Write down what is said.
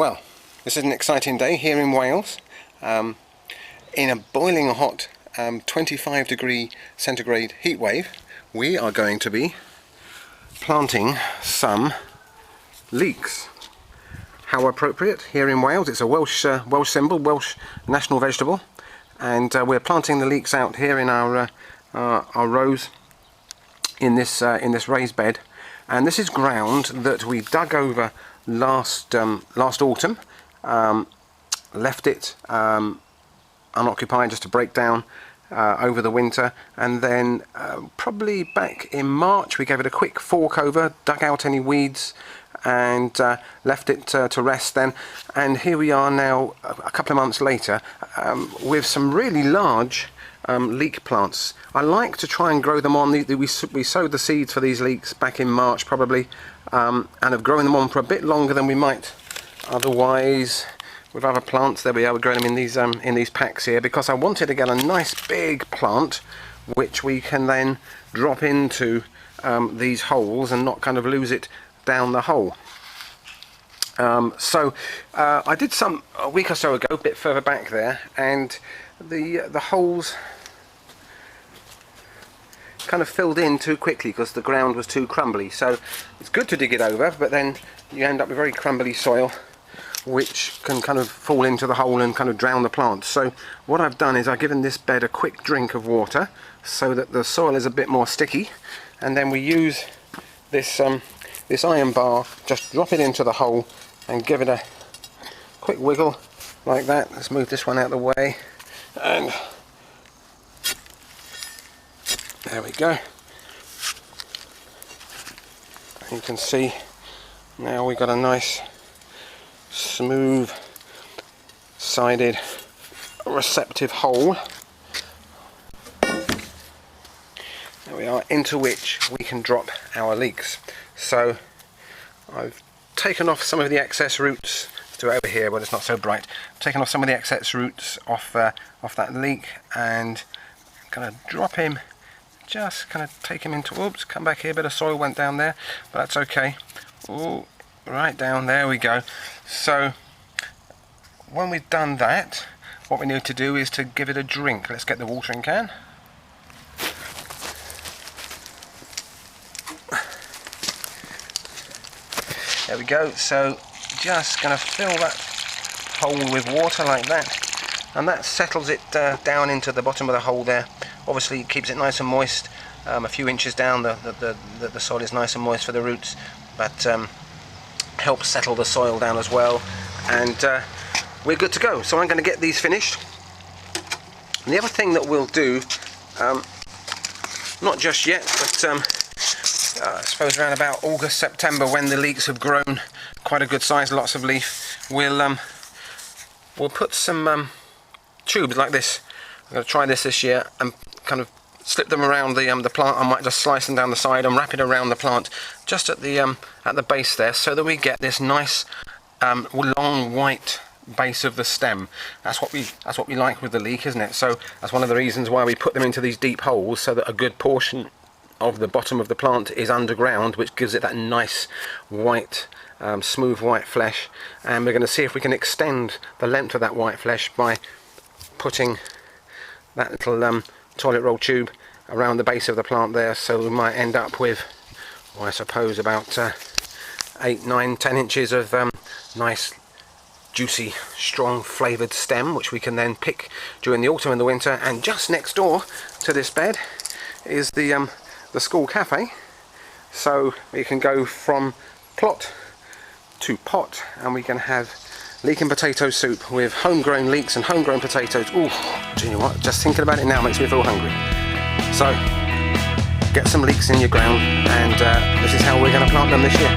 Well, this is an exciting day here in Wales. In a boiling hot 25 degree centigrade heat wave, we are going to be planting some leeks. How appropriate here in Wales. It's a Welsh symbol, Welsh national vegetable, and we're planting the leeks out here in our rows in this raised bed. And this is ground that we dug over last autumn, left it unoccupied just to break down over the winter, and then probably back in March we gave it a quick fork over, dug out any weeds, and left it to rest then. And here we are now a couple of months later with some really large leek plants. I like to try and grow them on. We sowed the seeds for these leeks back in March probably, and have grown them on for a bit longer than we might otherwise with other plants. There we are, we're growing them in these packs here because I wanted to get a nice big plant which we can then drop into these holes and not kind of lose it down the hole. So I did some a week or so ago, a bit further back there, and the holes kind of filled in too quickly because the ground was too crumbly. So it's good to dig it over, but then you end up with very crumbly soil which can kind of fall into the hole and kind of drown the plants. So what I've done is I've given this bed a quick drink of water so that the soil is a bit more sticky, and then we use this this iron bar, just drop it into the hole and give it a quick wiggle like that. Let's move this one out of the way, and there we go. You can see now we've got a nice smooth sided receptive hole. There we are, into which we can drop our leeks. So I've taken off some of the excess roots to over here where it's not so bright. I've taken off some of the excess roots off that leek and kind of drop him, just kind of take him into, oops, come back here, a bit of soil went down there, but that's okay. Ooh, right down, there we go. So when we've done that, what we need to do is to give it a drink. Let's get the watering can. There we go. So just going to fill that hole with water like that, and that settles it down into the bottom of the hole there. Obviously it keeps it nice and moist. A few inches down the soil is nice and moist for the roots, but helps settle the soil down as well, and we're good to go. So I'm going to get these finished. And the other thing that we'll do, not just yet, but I suppose around about August, September, when the leeks have grown quite a good size, lots of leaf, we'll put some tubes like this. I'm going to try this year and kind of slip them around the plant. I might just slice them down the side and wrap it around the plant just at the base there, so that we get this nice long white base of the stem. That's what we like with the leek, isn't it? So that's one of the reasons why we put them into these deep holes, so that a good portion of the bottom of the plant is underground, which gives it that nice white smooth white flesh. And we're going to see if we can extend the length of that white flesh by putting that little toilet roll tube around the base of the plant there. So we might end up with, well, I suppose about 8, 9, 10 inches of nice juicy strong flavoured stem, which we can then pick during the autumn and the winter. And just next door to this bed is the school cafe, so we can go from plot to pot and we can have leek and potato soup with homegrown leeks and homegrown potatoes. Ooh, do you know what, just thinking about it now makes me feel hungry. So get some leeks in your ground, and this is how we're going to plant them this year.